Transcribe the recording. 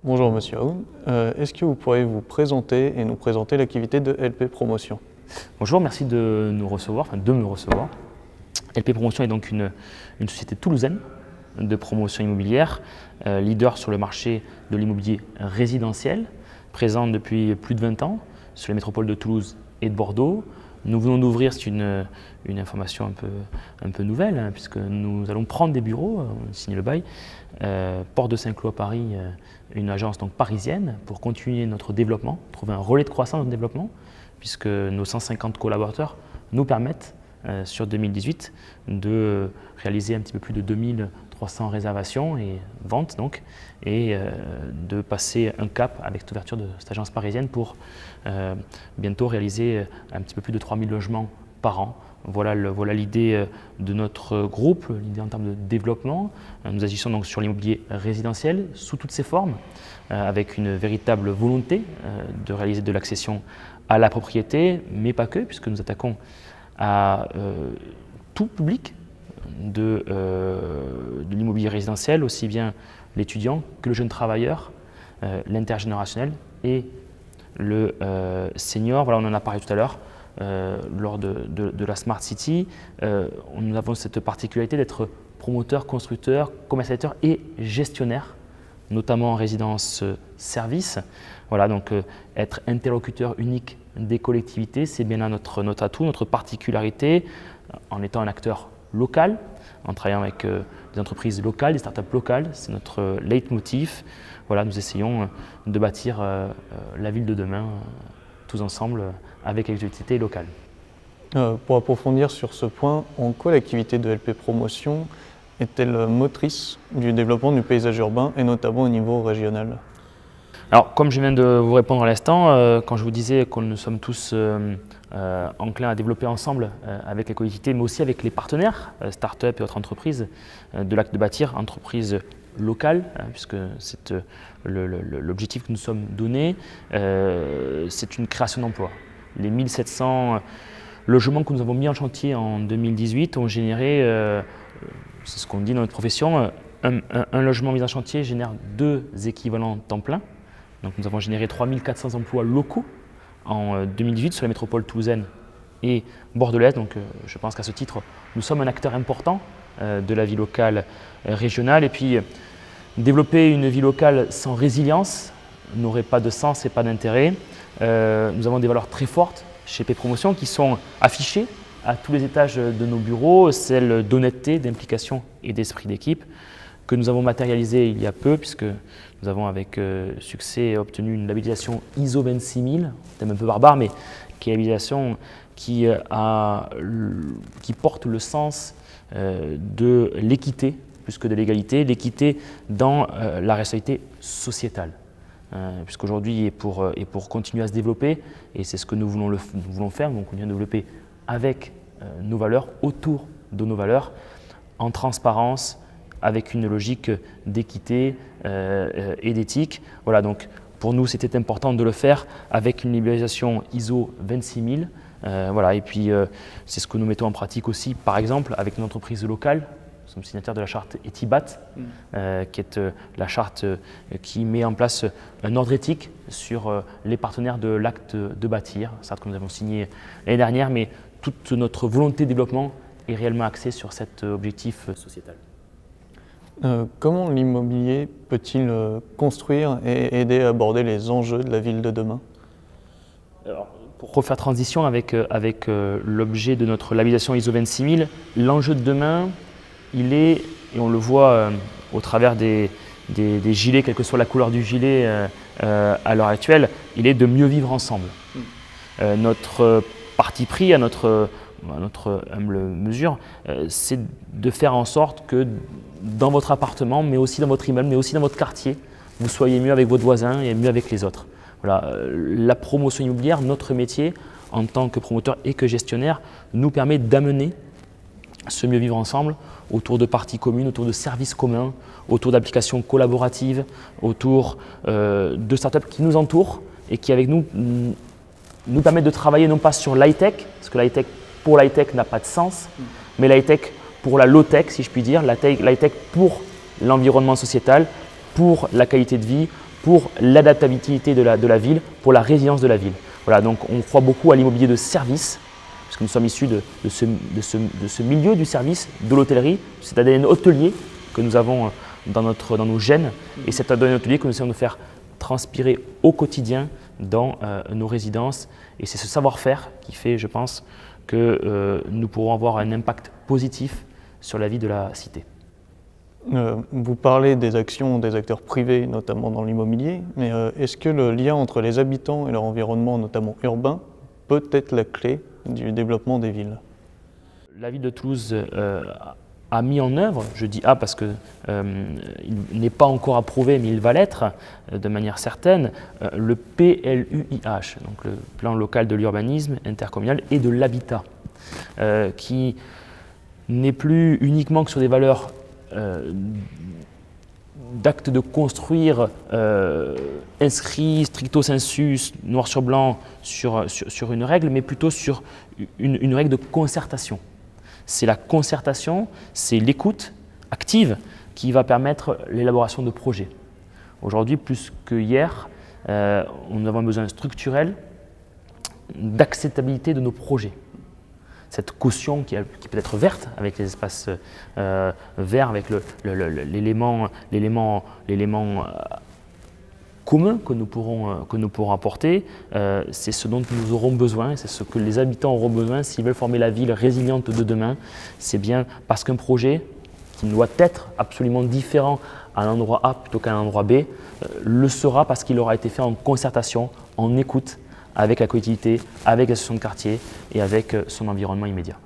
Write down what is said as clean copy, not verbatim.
Bonjour Monsieur Aoun, est-ce que vous pourriez vous présenter et nous présenter l'activité de LP Promotion? Bonjour, merci de nous recevoir, de me recevoir. LP Promotion est donc une société toulousaine de promotion immobilière, leader sur le marché de l'immobilier résidentiel, présente depuis plus de 20 ans sur les métropoles de Toulouse et de Bordeaux. Nous venons d'ouvrir, c'est une information un peu nouvelle, hein, puisque nous allons prendre des bureaux, signer le bail, Porte de Saint-Cloud à Paris, une agence donc parisienne, pour continuer notre développement, trouver un relais de croissance de développement, puisque nos 150 collaborateurs nous permettent, sur 2018, de réaliser un petit peu plus de 2300 réservations et ventes, donc, et de passer un cap avec cette ouverture de cette agence parisienne pour bientôt réaliser un petit peu plus de 3000 logements par an. Voilà l'idée de notre groupe, l'idée en termes de développement. Nous agissons donc sur l'immobilier résidentiel sous toutes ses formes, avec une véritable volonté de réaliser de l'accession à la propriété, mais pas que, puisque nous attaquons à tout public de l'immobilier résidentiel, aussi bien l'étudiant que le jeune travailleur, l'intergénérationnel et le senior. Voilà, on en a parlé tout à l'heure. Lors de la Smart City, nous avons cette particularité d'être promoteur, constructeur, commercialisateur et gestionnaire, notamment en résidence service. Voilà, donc être interlocuteur unique des collectivités, c'est bien là notre atout, notre particularité, en étant un acteur local, en travaillant avec des entreprises locales, des startups locales, c'est notre leitmotiv. Voilà, nous essayons de bâtir la ville de demain tous ensemble avec les collectivités locales. Pour approfondir sur ce point, en quoi l'activité de LP Promotion est-elle motrice du développement du paysage urbain et notamment au niveau régional? Alors, comme je viens de vous répondre à l'instant, quand je vous disais que nous sommes tous enclins à développer ensemble avec les collectivités, mais aussi avec les partenaires, start-up et autres entreprises de l'acte de bâtir, entreprises locales, puisque c'est l'objectif que nous sommes donnés, c'est une création d'emplois. Les 1700 logements que nous avons mis en chantier en 2018 ont généré, c'est ce qu'on dit dans notre profession, un logement mis en chantier génère 2 équivalents temps plein. Donc nous avons généré 3400 emplois locaux en 2018 sur la métropole toulousaine et bordelaise. Donc je pense qu'à ce titre, nous sommes un acteur important de la vie locale régionale. Et puis développer une vie locale sans résilience n'aurait pas de sens et pas d'intérêt. Nous avons des valeurs très fortes chez LP Promotion qui sont affichées à tous les étages de nos bureaux, celles d'honnêteté, d'implication et d'esprit d'équipe, que nous avons matérialisé il y a peu, puisque nous avons avec succès obtenu une labellisation ISO 26000, thème un peu barbare, mais qui est une labellisation qui porte le sens de l'équité plus que de l'égalité, l'équité dans la responsabilité sociétale. Puisqu'aujourd'hui, et pour continuer à se développer, et c'est ce que nous voulons faire, donc on vient de développer avec nos valeurs, autour de nos valeurs, en transparence, avec une logique d'équité et d'éthique. Voilà, donc pour nous, c'était important de le faire avec une labellisation ISO 26000. Voilà, et puis c'est ce que nous mettons en pratique aussi, par exemple, avec une entreprise locale. Nous sommes signataires de la charte Etibat, qui est la charte qui met en place un ordre éthique sur les partenaires de l'acte de bâtir, charte que nous avons signée l'année dernière, mais toute notre volonté de développement est réellement axée sur cet objectif sociétal. Comment l'immobilier peut-il construire et aider à aborder les enjeux de la ville de demain? Alors, pour refaire transition avec l'objet de notre labellisation ISO 26000, l'enjeu de demain, il est, et on le voit au travers des gilets, quelle que soit la couleur du gilet à l'heure actuelle, il est de mieux vivre ensemble. Notre parti pris, à notre humble mesure, c'est de faire en sorte que dans votre appartement, mais aussi dans votre immeuble, mais aussi dans votre quartier, vous soyez mieux avec votre voisin et mieux avec les autres. Voilà, la promotion immobilière, notre métier en tant que promoteur et que gestionnaire, nous permet d'amener ce mieux vivre ensemble autour de parties communes, autour de services communs, autour d'applications collaboratives, autour de startups qui nous entourent et qui avec nous permettent de travailler non pas sur l'high-tech, parce que l'high-tech pour l'high-tech n'a pas de sens, mais l'high-tech pour la low-tech, si je puis dire, l'high-tech pour l'environnement sociétal, pour la qualité de vie, pour l'adaptabilité de la ville, pour la résilience de la ville. Voilà, donc on croit beaucoup à l'immobilier de service, puisque nous sommes issus de ce milieu du service, de l'hôtellerie, cet ADN hôtelier que nous avons dans nos gènes, et cet ADN hôtelier que nous essayons de faire transpirer au quotidien dans nos résidences. Et c'est ce savoir-faire qui fait, je pense, que nous pourrons avoir un impact positif sur la vie de la cité. Vous parlez des actions des acteurs privés, notamment dans l'immobilier, mais est-ce que le lien entre les habitants et leur environnement, notamment urbain, peut être la clé du développement des villes? La ville de Toulouse a mis en œuvre, je dis parce qu'il n'est pas encore approuvé, mais il va l'être de manière certaine, le PLUIH, donc le plan local de l'urbanisme intercommunal et de l'habitat, qui n'est plus uniquement que sur des valeurs d'actes de construire inscrits stricto sensu, noir sur blanc, sur une règle, mais plutôt sur une règle de concertation. C'est la concertation, c'est l'écoute active qui va permettre l'élaboration de projets. Aujourd'hui, plus que hier, nous avons un besoin structurel d'acceptabilité de nos projets. Cette caution qui peut être verte, avec les espaces verts, avec l'élément commun que nous pourrons apporter, c'est ce dont nous aurons besoin, c'est ce que les habitants auront besoin s'ils veulent former la ville résiliente de demain. C'est bien parce qu'un projet qui doit être absolument différent à un endroit A plutôt qu'à un endroit B, le sera parce qu'il aura été fait en concertation, en écoute, avec la collectivité, avec l'association de quartier et avec son environnement immédiat.